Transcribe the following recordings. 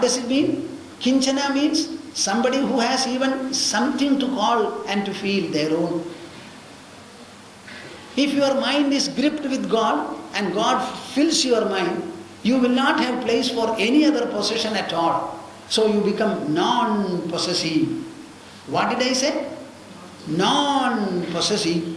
does it mean? Kinchana means somebody who has even something to call and to feel their own. If your mind is gripped with God and God fills your mind, you will not have place for any other possession at all. So you become non-possessive. What did I say? Non-possessive.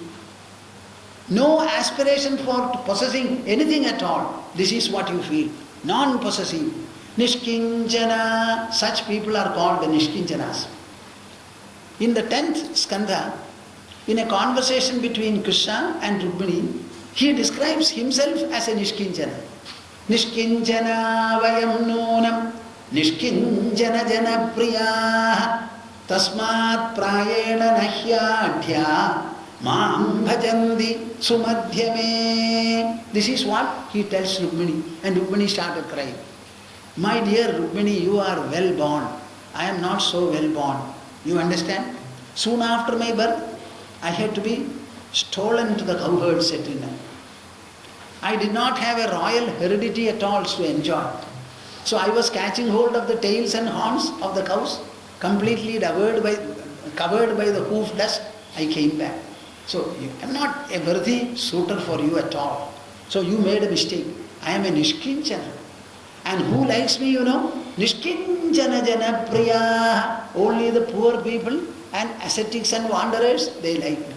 No aspiration for possessing anything at all. This is what you feel. Non-possessive. Nishkinchana. Such people are called the Nishkinchanas. In the 10th skandha, in a conversation between Krishna and Rukmini, he describes himself as a Nishkinchana. Nishkinchana vayam nunam Nishkinchana jana priya tasmat prayena nahyadhya Maam bhajandi sumadhyame. This is what he tells Rukmini, and Rukmini started crying. My dear Rukmini, you are well born. I am not so well born. You understand? Soon after my birth, I had to be stolen to the cowherds at Rina. I did not have a royal heredity at all to enjoy. So I was catching hold of the tails and horns of the cows, completely covered by the hoof dust. I came back. So I am not a worthy suitor for you at all. So you made a mistake. I am a Nishkinchana. And who likes me, you know? Nishkinchana jana priya. Only the poor people and ascetics and wanderers, they like me.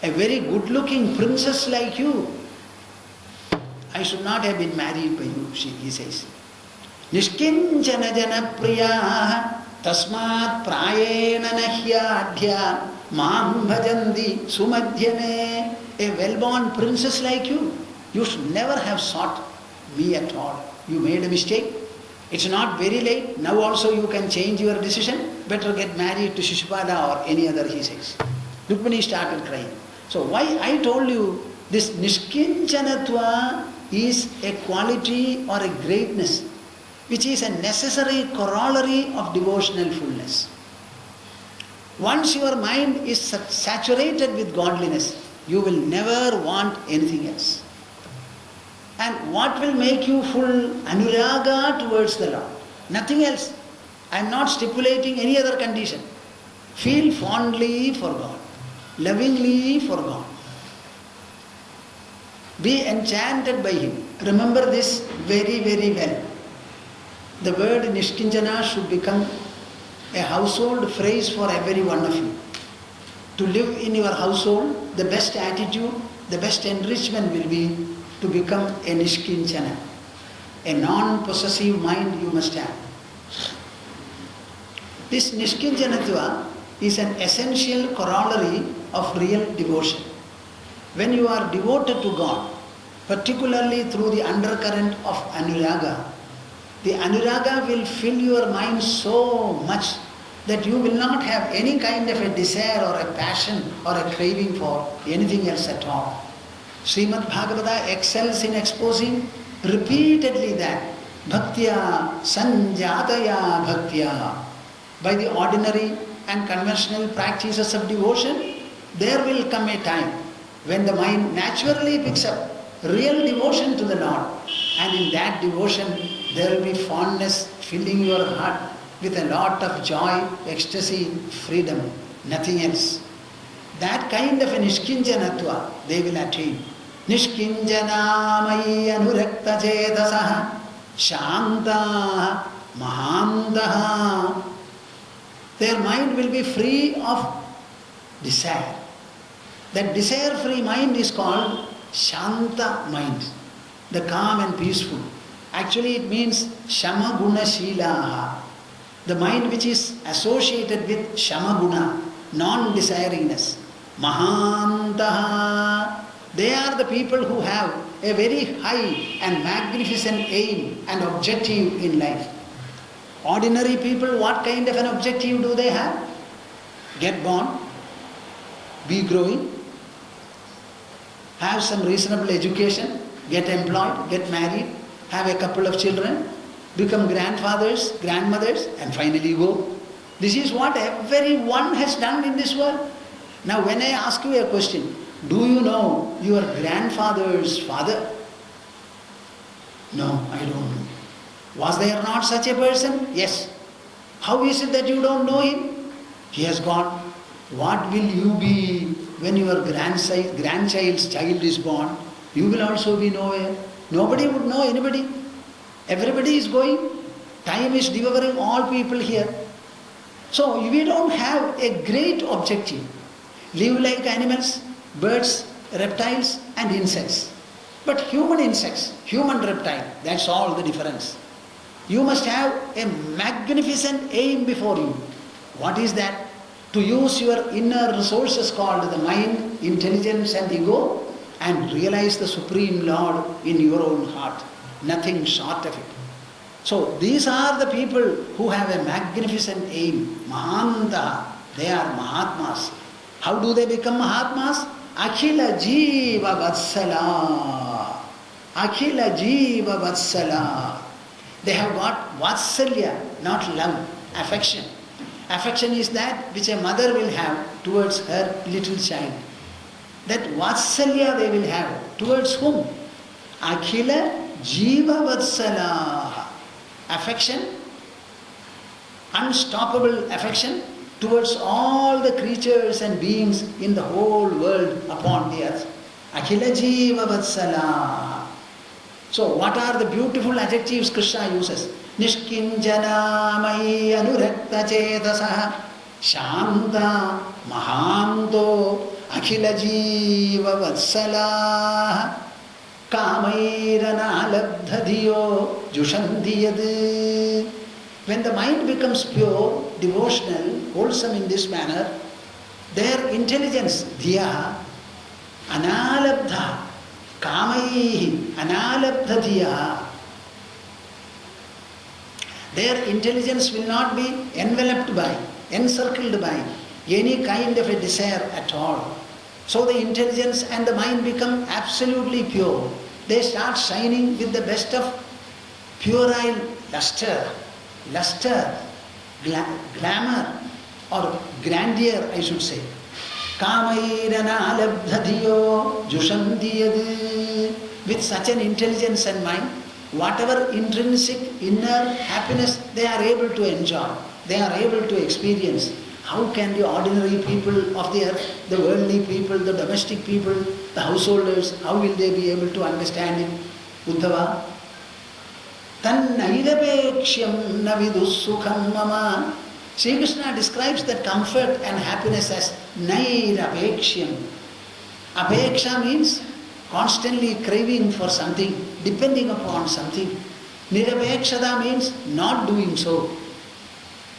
A very good-looking princess like you, I should not have been married by you, he says. Nishkinchana jana priya tasmat prayena nahyadhya Maam bhajandi sumadhyame. A well-born princess like you should never have sought me at all. You made a mistake. It's not very late. Now also you can change your decision. Better get married to Shishupala or any other, he says. Rukmini started crying. So why I told you this Nishkinchanatva is a quality or a greatness which is a necessary corollary of devotional fullness. Once your mind is saturated with godliness, you will never want anything else. And what will make you full? Anuraga towards the Lord. Nothing else. I am not stipulating any other condition. Feel fondly for God, lovingly for God. Be enchanted by Him. Remember this very, very well. The word Nishkinchana should become a household phrase for every one of you. To live in your household, the best attitude, the best enrichment will be to become a Nishkinchana. A non-possessive mind you must have. This Nishkinchanatva is an essential corollary of real devotion. When you are devoted to God, particularly through the undercurrent of Anuraga, the Anuraga will fill your mind so much that you will not have any kind of a desire or a passion or a craving for anything else at all. Srimad Bhagavata excels in exposing repeatedly that Bhaktya Sanjataya Bhaktya. By the ordinary and conventional practices of devotion, there will come a time when the mind naturally picks up real devotion to the Lord, and in that devotion there will be fondness filling your heart with a lot of joy, ecstasy, freedom, nothing else. That kind of a Nishkinchanatva they will attain. Nishkinchanamayi anurakta chetasaha shanta mahantaha. Their mind will be free of desire. That desire-free mind is called Shanta mind, the calm and peaceful. Actually it means Shama Guna Shilaha, the mind which is associated with Shama Guna, non-desiringness. Mahantaha, they are the people who have a very high and magnificent aim and objective in life. Ordinary people, what kind of an objective do they have? Get born, be growing, have some reasonable education, get employed, get married, have a couple of children, become grandfathers, grandmothers, and finally go. This is what everyone has done in this world. Now when I ask you a question, do you know your grandfather's father? No, I don't know. Was there not such a person? Yes. How is it that you don't know him? He has gone. What will you be when your grandchild's child is born? You will also be nowhere. Nobody would know anybody. Everybody is going. Time is devouring all people here. So we don't have a great objective. Live like animals, birds, reptiles and insects. But human insects, human reptile, that's all the difference. You must have a magnificent aim before you. What is that? To use your inner resources called the mind, intelligence and ego and realize the Supreme Lord in your own heart. Nothing short of it. So these are the people who have a magnificent aim. Mahanta, they are Mahatmas. How do they become Mahatmas? Akhila Jiva Vatsala. Akhila Jiva Vatsala. They have got Vatsalya, not love, affection. Affection is that which a mother will have towards her little child. That Vatsalya they will have towards whom? Akhila Jiva Vatsala. Affection, unstoppable affection towards all the creatures and beings in the whole world upon the earth. Akhila Jiva Vatsala. So what are the beautiful adjectives Krishna uses? Nishkinjana Mai Anurakta Chetasaha Shanta Mahanto Akhila Jiva Vatsala Kamairana Labdhadiyo Jushandiyad. When the mind becomes pure, devotional, wholesome in this manner, their intelligence, dhiya, analabdha, kamaihi, analabdha dhiya. Their intelligence will not be enveloped by, encircled by any kind of a desire at all. So the intelligence and the mind become absolutely pure. They start shining with the best of puerile luster, glamour or grandeur, I should say. Kamairana labdhadiyo jushandiyad. With such an intelligence and mind, whatever intrinsic inner happiness they are able to enjoy, they are able to experience. How can the ordinary people of the earth, the worldly people, the domestic people, the householders, how will they be able to understand it? Uddhava. Tannairapeksham navidusukham mama. Sri Krishna describes that comfort and happiness as nairapeksham. Apeksha means constantly craving for something, depending upon something. Nirapekshada means not doing so.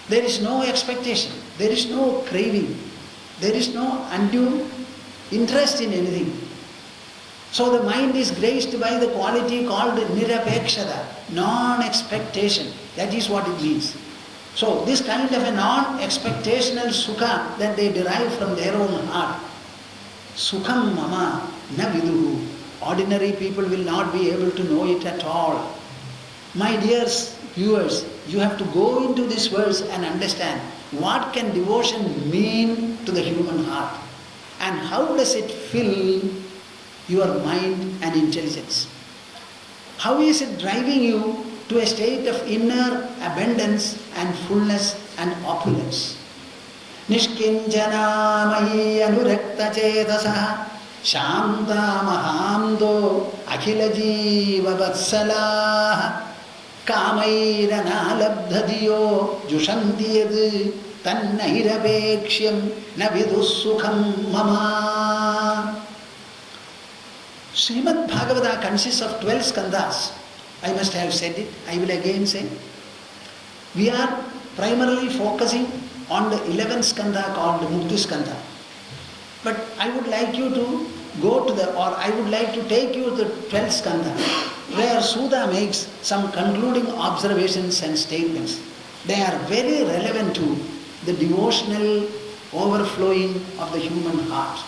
There is no expectation, there is no craving, there is no undue interest in anything. So the mind is graced by the quality called nirapekshada, non-expectation. That is what it means. So this kind of a non-expectational sukha that they derive from their own heart, sukham mama na viduhu. Ordinary people will not be able to know it at all. My dear viewers, you have to go into this verse and understand what can devotion mean to the human heart and how does it fill your mind and intelligence. How is it driving you to a state of inner abundance and fullness and opulence. Nishkinjana mahi anurakta chetasaha shanta mahamdo akhila jiva vatsalaha kamairana labdhadiyo jushantiyad tannairapeksham navidusukham mama. Srimad Bhagavata consists of 12 skandhas. I must have said it, I will again say. We are primarily focusing on the 11th skandha called the Mukti skandha. But I would like you to go to I would like to take you to the 12th skandha, where Sudha makes some concluding observations and statements. They are very relevant to the devotional overflowing of the human heart.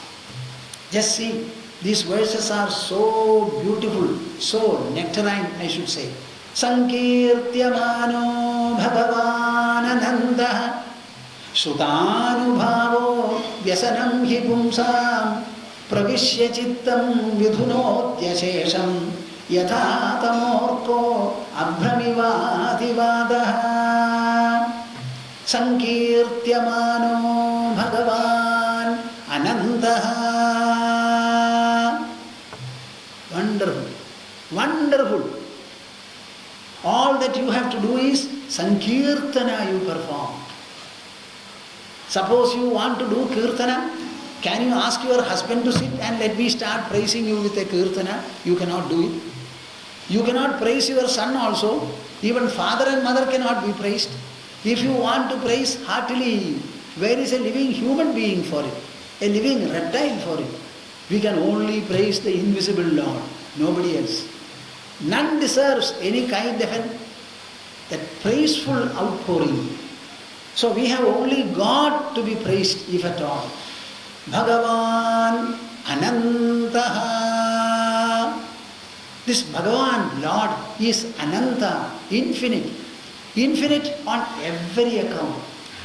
Just see, these verses are so beautiful, so nectarine, I should say. Sankirtyamano bhagavanananda Sutanubhavo vyasanam hi pumsam pravishya chittam vidhunotyashesham yatha tamorko abhramivaadivadah sankirtyamano bhagavan anantah. Wonderful, wonderful. All that you have to do is sankirtana you perform. Suppose you want to do kirtana, can you ask your husband to sit and let me start praising you with a kirtana? You cannot do it. You cannot praise your son also. Even father and mother cannot be praised. If you want to praise heartily, where is a living human being for it? A living reptile for it? We can only praise the invisible Lord, nobody else. None deserves any kind of that praiseful outpouring. So we have only God to be praised, if at all. Bhagavan Anantaha. This Bhagavan, Lord, is Ananta, infinite. Infinite on every account.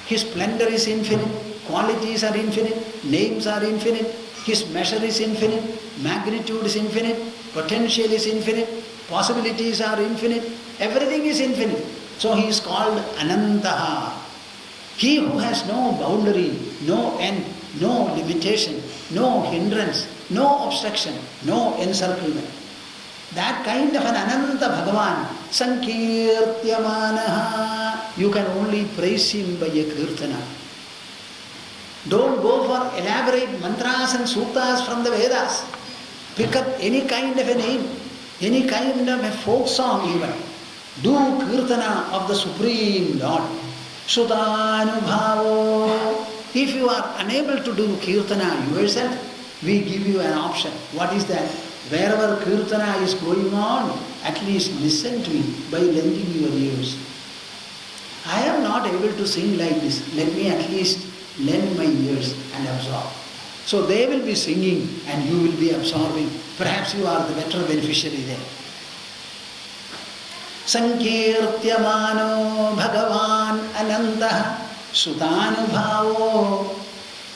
His splendor is infinite, qualities are infinite, names are infinite, His measure is infinite, magnitude is infinite, potential is infinite, possibilities are infinite, everything is infinite. So He is called Anantaha. He who has no boundary, no end, no limitation, no hindrance, no obstruction, no encirclement. That kind of an Ananta Bhagavan, Sankirtyamanaha, you can only praise Him by a Kirtana. Don't go for elaborate mantras and suttas from the Vedas. Pick up any kind of a name, any kind of a folk song even. Do Kirtana of the Supreme Lord. Sutanubhavo. If you are unable to do Kirtana yourself, we give you an option. What is that? Wherever Kirtana is going on, at least listen to it by lending your ears. I am not able to sing like this. Let me at least lend my ears and absorb. So they will be singing and you will be absorbing. Perhaps you are the better beneficiary there. Sankirtyamano Bhagavan Anantah Sutanubhavo.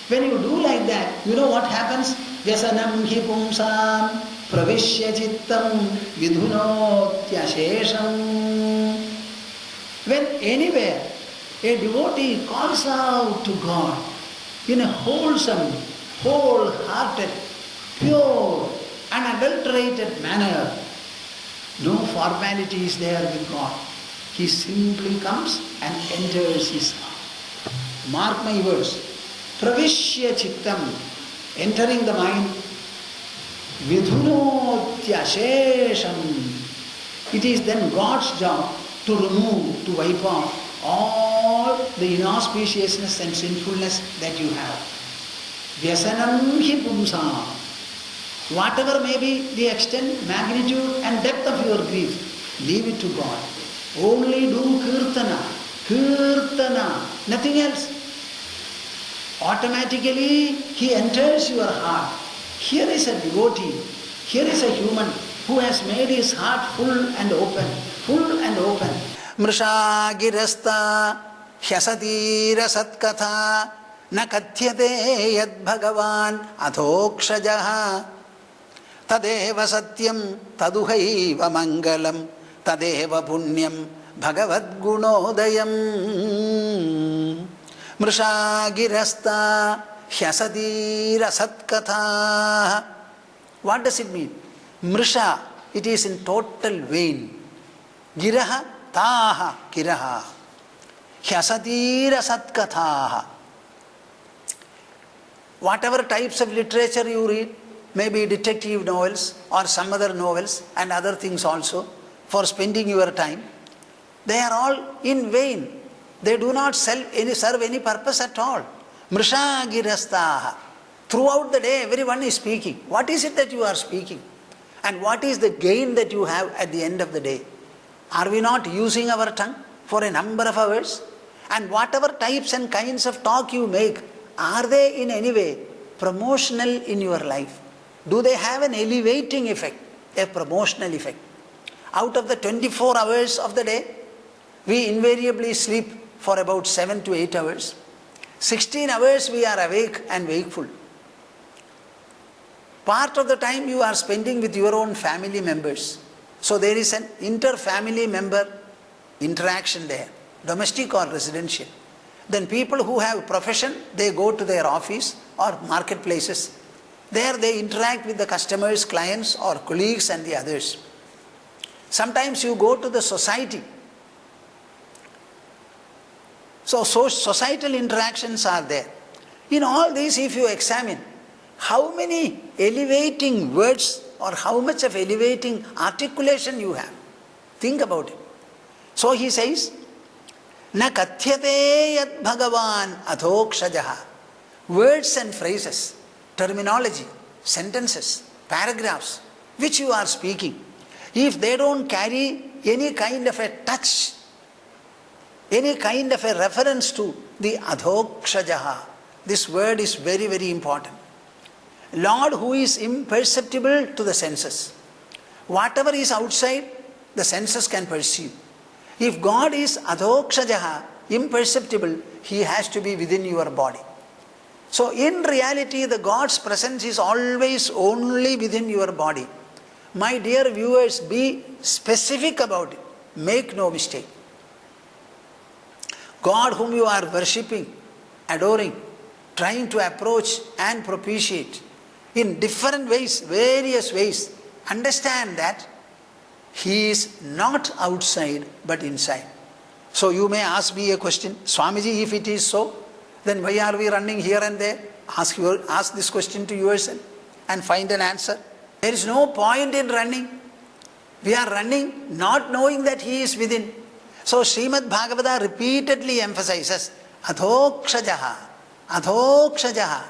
When you do like that, you know what happens? Vyasanam hi pumsam pravishya chittam vidhunotyashesham. When anywhere a devotee calls out to God in a wholesome, wholehearted, pure, unadulterated manner, no formality is there with God. He simply comes and enters his heart. Mark my words. Pravishya chittam, entering the mind. Vidhunotyashesham. It is then God's job to remove, to wipe off all the inauspiciousness and sinfulness that you have. Vyasanam hi pumsam. Whatever may be the extent, magnitude and depth of your grief, leave it to God. Only do kirtana, kirtana, nothing else. Automatically He enters your heart. Here is a devotee, here is a human who has made his heart full and open, full and open. Mrisha girasta hyasatira satkatha na kathyate yad bhagavan adhokshajaha tadeva satyam taduhaiva mangalam tadeva punyam bhagavad gunodayam. Mrisha girasta hyasatira satkatha. What does it mean? Mrisha, it is in total vain. Giraha, taha, giraha. Hyasatira satkatha. Whatever types of literature you read, maybe detective novels or some other novels and other things also, for spending your time, they are all in vain. They do not serve any purpose at all. Mrisha girastaha. Throughout the day, everyone is speaking. What is it that you are speaking? And what is the gain that you have at the end of the day? Are we not using our tongue for a number of hours? And whatever types and kinds of talk you make, are they in any way promotional in your life? Do they have an elevating effect, a promotional effect? Out of the 24 hours of the day, we invariably sleep for about 7 to 8 hours. 16 hours we are awake and wakeful. Part of the time you are spending with your own family members. So there is an inter-family member interaction there, domestic or residential. Then people who have profession, they go to their office or marketplaces. There they interact with the customers, clients or colleagues and the others. Sometimes you go to the society. So societal interactions are there. In all these, if you examine, how many elevating words or how much of elevating articulation you have. Think about it. So he says, Na kathyate yat bhagavan adhokshajaha. Words and phrases, terminology, sentences, paragraphs, which you are speaking, if they don't carry any kind of a touch, any kind of a reference to the adhokshajaha, this word is very, very important. Lord who is imperceptible to the senses. Whatever is outside, the senses can perceive. If God is adhokshajaha, imperceptible, He has to be within your body. So in reality, the God's presence is always only within your body. My dear viewers, be specific about it. Make no mistake. God whom you are worshipping, adoring, trying to approach and propitiate in different ways, various ways, understand that He is not outside but inside. So you may ask me a question, Swamiji, if it is so, then why are we running here and there? Ask this question to yourself and find an answer. There is no point in running. We are running not knowing that He is within. So Srimad Bhagavata repeatedly emphasizes, Adhokshajaha, Adhokshajaha.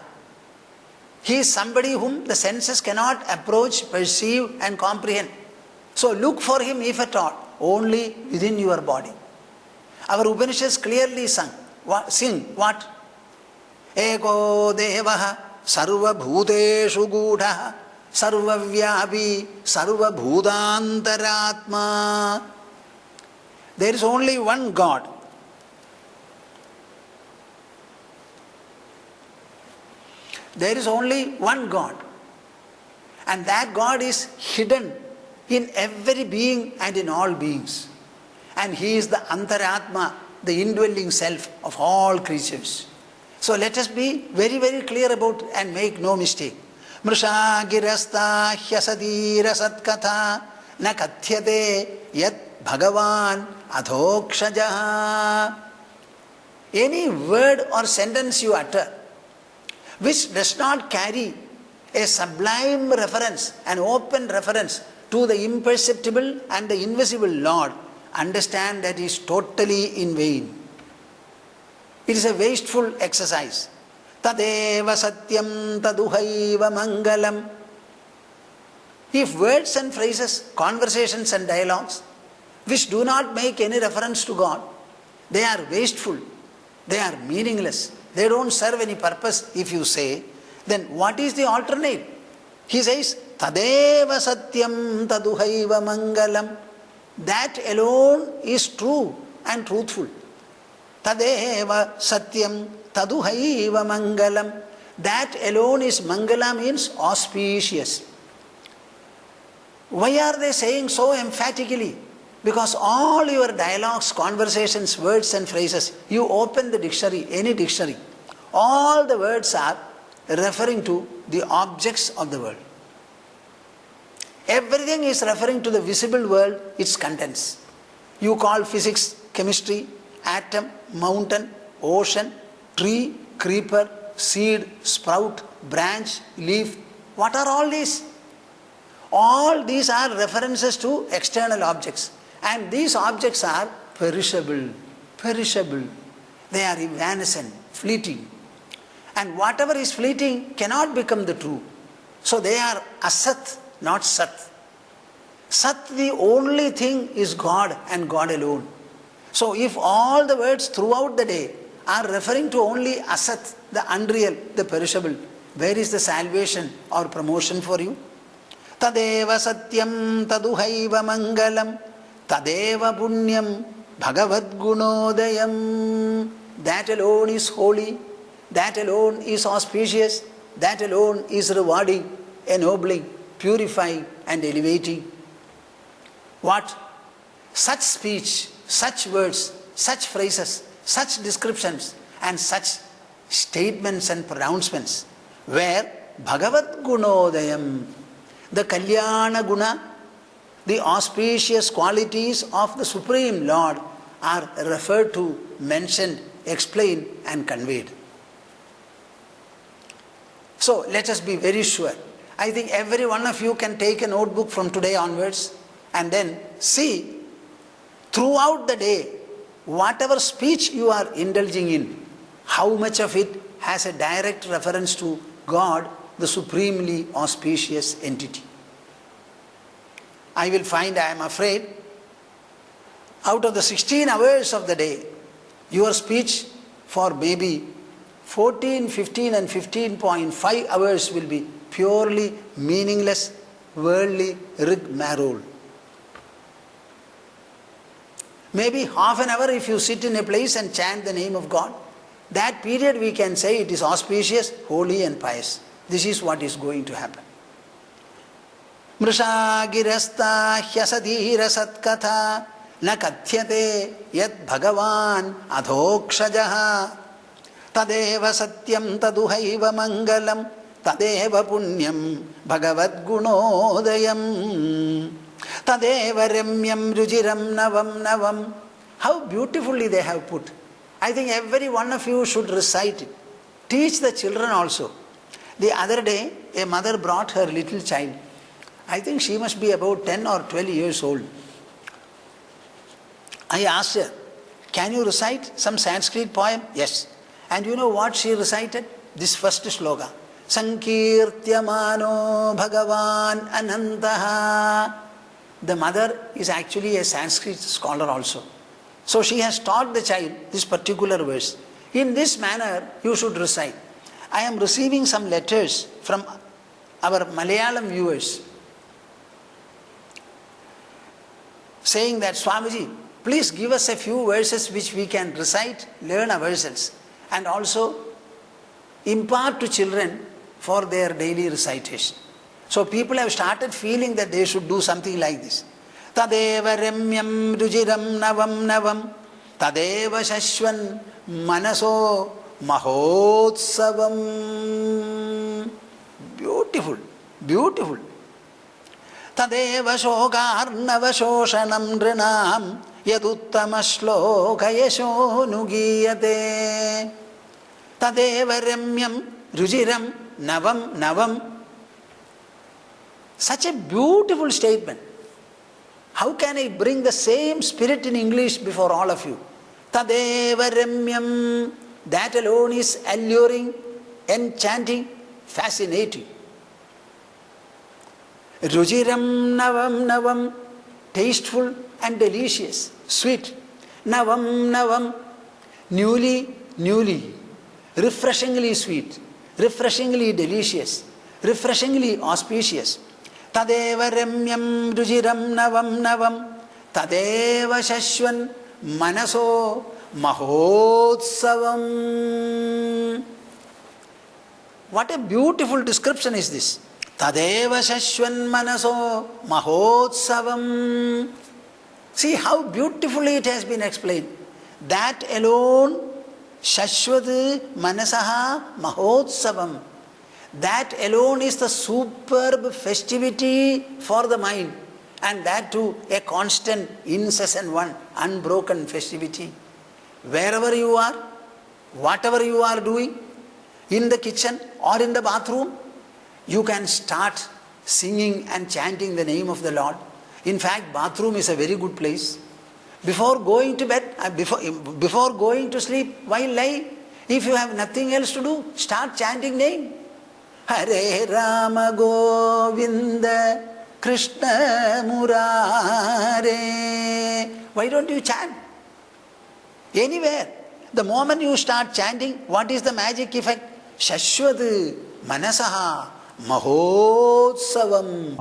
He is somebody whom the senses cannot approach, perceive and comprehend. So look for Him, if at all, only within your body. Our Upanishads clearly sing what? Eko devaha sarva bhuteshu gudha sarva vyapi sarva bhutantaratma. There is only one God. There is only one God. And that God is hidden in every being and in all beings. And He is the Antaratma, the indwelling self of all creatures. So let us be very, very clear about it and make no mistake. Mrisha girasta hyasadira satkatha na kathyate yat bhagavan adhokshajaha. Any word or sentence you utter which does not carry a sublime reference, an open reference to the imperceptible and the invisible Lord, understand that is totally in vain. It is a wasteful exercise. Tadeva satyam taduhaiva mangalam. If words and phrases, conversations and dialogues, which do not make any reference to God, they are wasteful, they are meaningless, they don't serve any purpose, if you say, then what is the alternate? He says, Tadeva satyam taduhaiva mangalam. That alone is true and truthful. Tadeva satyam taduhaiva mangalam. That alone is mangala, means auspicious. Why are they saying so emphatically? Because all your dialogues, conversations, words and phrases, you open the dictionary, any dictionary, all the words are referring to the objects of the world. Everything is referring to the visible world, its contents. You call physics, chemistry, atom, mountain, ocean, tree, creeper, seed, sprout, branch, leaf. What are all these? All these are references to external objects. And these objects are perishable. Perishable. They are evanescent, fleeting. And whatever is fleeting cannot become the true. So they are asat, not sat. Sat, the only thing, is God and God alone. So if all the words throughout the day are referring to only asat, the unreal, the perishable, where is the salvation or promotion for you? Tadeva satyam taduhaiva mangalam tadeva punyam bhagavad gunodayam. That alone is holy, that alone is auspicious, that alone is rewarding, ennobling, purifying and elevating. What? Such speech, such words, such phrases, such descriptions and such statements and pronouncements where Bhagavad Gunodayam, the Kalyana Guna, the auspicious qualities of the Supreme Lord are referred to, mentioned, explained and conveyed. So let us be very sure. I think every one of you can take a notebook from today onwards and then see throughout the day whatever speech you are indulging in, how much of it has a direct reference to God, the supremely auspicious entity. I will find, I am afraid, out of the 16 hours of the day, your speech for maybe 14, 15 and 15.5 hours will be purely meaningless, worldly rigmarole. Maybe half an hour if you sit in a place and chant the name of God, that period we can say it is auspicious, holy and pious. This is what is going to happen. Mrisha girasta hyasadhira satkatha na kathyate yad bhagavan adhokshajaha tadeva satyam taduhaiva mangalam tadeva punyam bhagavad gunodayam tadeva ramyam rujiram navam navam. How beautifully they have put. I think every one of you should recite it. Teach the children also. The other day, a mother brought her little child. I think she must be about 10 or 12 years old. I asked her, can you recite some Sanskrit poem? Yes. And you know what she recited? This first sloka. Sankirtyamano Bhagavan Anantaha. The mother is actually a Sanskrit scholar also. So she has taught the child this particular verse. In this manner, you should recite. I am receiving some letters from our Malayalam viewers saying that, Swamiji, please give us a few verses which we can recite, learn ourselves, and also impart to children for their daily recitation. So people have started feeling that they should do something like this. Tadeva ramyam rujiram navam navam tadeva shashvan manaso mahotsavam. Beautiful, beautiful. Tadeva shokarnava shoshanam nrinam yaduttama shloka yasho nugiyate tadeva ramyam rujiram navam navam. Such a beautiful statement. How can I bring the same spirit in English before all of you? Tadeva ramyam. That alone is alluring, enchanting, fascinating. Rujiram navam navam. Tasteful and delicious, sweet. Navam navam. Newly, newly. Refreshingly sweet, refreshingly delicious, refreshingly auspicious. Tadeva ramyam rujiram navam navam tadeva shashvan manaso mahotsavam. What a beautiful description is this. Tadeva shashvan manaso mahotsavam. See how beautifully it has been explained. That alone, shashvad manasaha mahotsavam. That alone is the superb festivity for the mind, and that too a constant, incessant one, unbroken festivity. Wherever you are, whatever you are doing, in the kitchen or in the bathroom, you can start singing and chanting the name of the Lord. In fact, bathroom is a very good place. Before going to bed, before going to sleep, while lying, if you have nothing else to do, start chanting name. Hare Rama Govinda Krishna Murare. Why don't you chant? Anywhere. The moment you start chanting, what is the magic effect? Shashwat Manasaha Mahotsavam.